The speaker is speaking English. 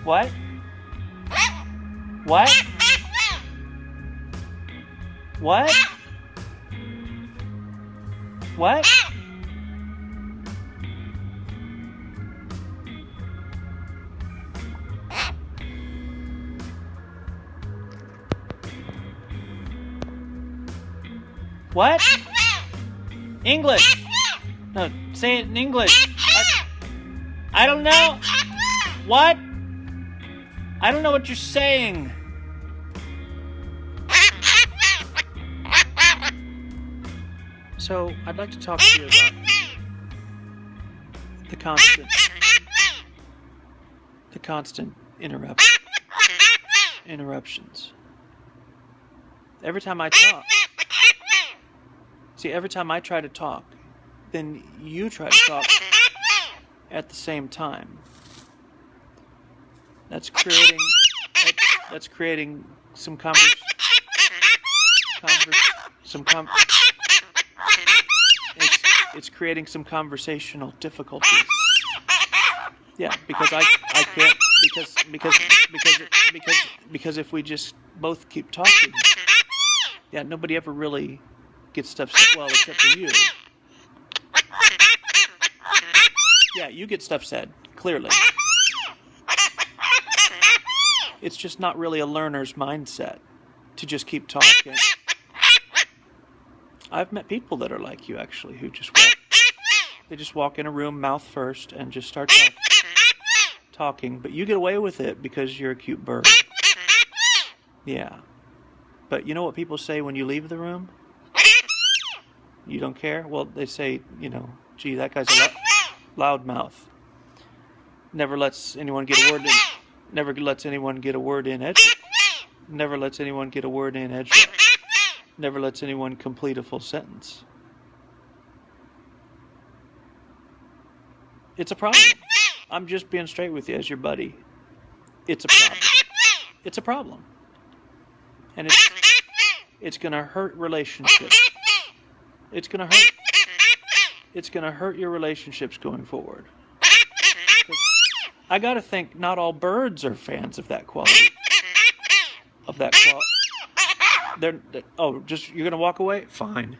What? What? What? What? What? English. No, say it in English. I don't know. What? I don't know what you're saying. So, I'd like to talk to you about the constant interruptions. Every time I talk. See, every time I try to talk, then you try to talk at the same time. That's creating some it's creating some conversational difficulties. Yeah, because I can't because if we just both keep talking, yeah, nobody ever really gets stuff said well except for you. Yeah, you get stuff said, clearly. It's just not really a learner's mindset to just keep talking. I've met people that are like you, actually, who just walk in a room mouth first and just start talking, but you get away with it because you're a cute bird. Yeah. But you know what people say when you leave the room? You don't care? Well, they say, gee, that guy's a loudmouth. Never lets anyone get a word in. Never lets anyone get a word in edgewise. Never lets anyone get a word in edgewise. Never lets anyone complete a full sentence. It's a problem. I'm just being straight with you as your buddy. It's a problem. It's a problem. And it's going to hurt relationships. It's going to hurt your relationships going forward. I got to think not all birds are fans of that quality. You're going to walk away? Fine.